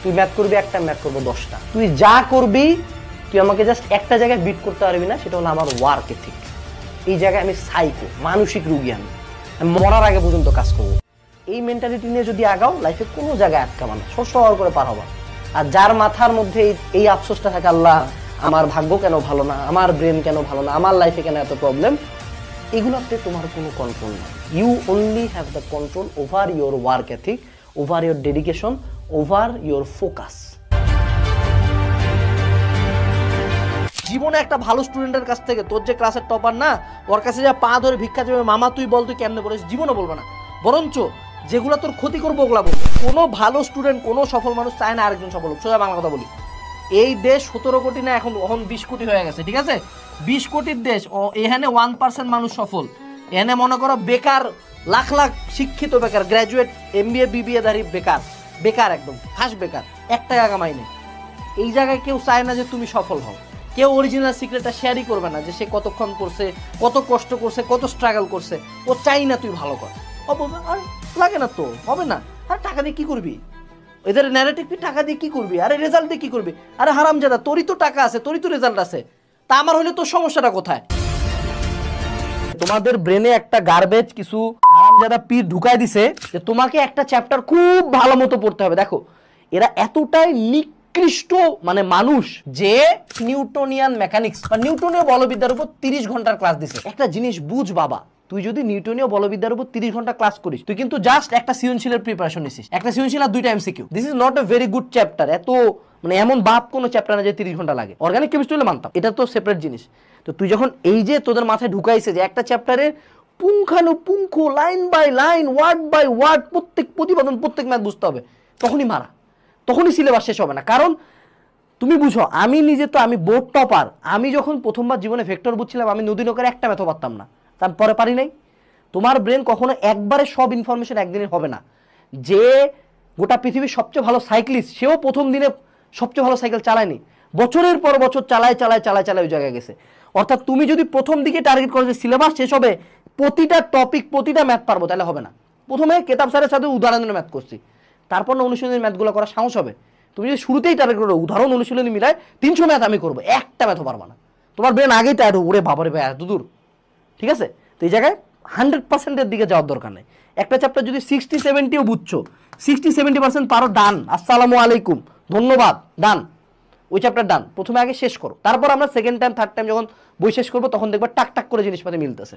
তুই ম্যাথ করবি একটা, ম্যাথ করবো 10টা। তুই যা করবি তুই আমাকে জাস্ট একটা জায়গায় বিট করতে পারবি না, সেটা হলো আমার ওয়ার্ক এথিক। এই জায়গায় আমি সাইকো, মানসিক রুগী। আমি মরার আগে পর্যন্ত কাজ করবো। এই মেন্টালিটি নিয়ে যদি আগাও, লাইফে কোনো জায়গায় আটকাবা না, সর করে পার হবা। আর যার মাথার মধ্যে এই আফসোসটা থাকে, আল্লাহ আমার ভাগ্য কেন ভালো না, আমার ব্রেন কেন ভালো না, আমার লাইফে কেন এত প্রবলেম, এগুলোতে তোমার কোনো কন্ট্রোল নাই। You only have the control over your work ethic, over your dedication, over your focus. জীবনে একটা ভালো স্টুডেন্টের কাছ থেকে, তোর যে ক্লাসের টপার না, ওর কাছে যা পা ধরে ভিক্ষা যাবে, মামা তুই বল তুই কেমনে পড়েছিস, জীবনে বলবে না। বরঞ্চ যেগুলো তোর ক্ষতি করবো ওগুলা বলবে। কোনো ভালো স্টুডেন্ট, কোনো সফল মানুষ চায় না আরেকজন সফল হোক। সোজা বাংলা কথা বলি, এই দেশ 17 কোটি না, এখন 20 কোটি হয়ে গেছে, ঠিক আছে? 20 কোটির দেশ, এখানে 1% মানুষ সফল। এখানে মনে করো বেকার লাখ লাখ শিক্ষিত বেকার, গ্র্যাজুয়েট MBA BBA ধারী বেকার, বেকার একদম খাস বেকার, 1 টাকা কামাই নেই। এই জায়গায় কেউ চায় না যে তুমি সফল হও। কেউ অরিজিনাল সিক্রেটটা শেয়ারই করবে না, যে সে কতক্ষণ করছে, কত কষ্ট করছে, কত স্ট্রাগল করছে। ও চাই না তুই ভালো কর। আর লাগে না তো, হবে না। আর টাকা দিয়ে কি করবি? এদের ন্যারেটিভ, টাকা দিয়ে কি করবি? আরে রেজাল্ট দিয়ে কি করবি? আরে হারামজাদা, তোরই তো টাকা আছে, তোরই তো রেজাল্ট আছে, তা আমার হলে তোর সমস্যাটা কোথায়? তোমাদের ব্রেনে একটা গার্বেজ কিছু হারামজাদা পীর ঢুকায় দিছে যে তোমাকে একটা চ্যাপ্টার খুব ভালো মতো পড়তে হবে। দেখো, এরা এতটাই নিকৃষ্ট মানে মানুষ যে নিউটনিয়ান মেকানিক্স বা নিউটনীয় বলবিদ্যার উপর 30 ঘন্টার ক্লাস দিছে। একটা জিনিস বুঝ বাবা, তুই যদি নিউটনীয় বলবিদ্যার উপর 30 ঘন্টা ক্লাস করিস, তুই কিন্তু জাস্ট একটা সৃজনশীলের প্রিপারেশন নিছিস। একটা সৃজনশীল আর 2টা MCQ। This is not a very good chapter. এত মানে এমন বাপ কোনো চ্যাপ্টার না যে 30 ঘন্টা লাগে। অর্গানিক কেমিস্ট্রি হলে মানতাম, এটা তো সেপারেট জিনিস। তো তুই যখন এই যে তোদের মাথায় ঢুকাইছে যে একটা চ্যাপ্টারে পুঙ্খানুপুঙ্খ, line by line, word by word, প্রত্যেক প্রতিপাদন, প্রত্যেক ম্যাথ বুঝতে হবে, তখনই মারা, তখনই সিলেবাস শেষ হবে না। কারণ তুমি বুঝো, আমি নিজে তো আমি বোর্ড টপার। আমি যখন প্রথমবার জীবনে ভেক্টর বুঝছিলাম, আমি নদী নৌকার একটা ম্যাথও পারতাম না, তারপরে পারি নাই। তোমার ব্রেন কখনো একবারে সব ইনফরমেশন একদিনে হবে না। যে গোটা পৃথিবীর সবচেয়ে ভালো সাইক্লিস্ট, সেও প্রথম দিনে সবচেয়ে ভালো সাইকেল চালায়নি, বছরের পর বছর চালায় ওই জায়গায় গেছে। অর্থাৎ তুমি যদি প্রথম দিকে টার্গেট করো যে সিলেবাস শেষ হবে, প্রতিটা টপিক, প্রতিটা ম্যাথ পারবো, তাহলে হবে না। প্রথমে কেতাব স্যারের সাথে উদাহরণের ম্যাথ করছি, তারপর না অনুশীলনী ম্যাথগুলো করা সাহস হবে। তুমি যদি শুরুতেই টার্গেট করো উদাহরণ অনুশীলনী মিলায় 300 ম্যাথ আমি করবো, একটা ম্যাথও পারবা না। তোমার ব্রেন আগেই টায়ার্ড হবে, ওরে বাবারে ভাই এত দূর, ঠিক আছে? তো এই জায়গায় 100%-এর দিকে যাওয়ার দরকার নেই। একটা চ্যাপ্টার যদি 60-70ও বুঝছো, 60-70% পারো, ডান, আসসালামু আলাইকুম, ধন্যবাদ, ডান, ওই চ্যাপ্টার ডান। প্রথমে আগে শেষ করো, তারপর আমরা সেকেন্ড টাইম থার্ড টাইম যখন বই শেষ করবো, তখন দেখবা টাক টাক করে জিনিসপাতি মিলতেছে।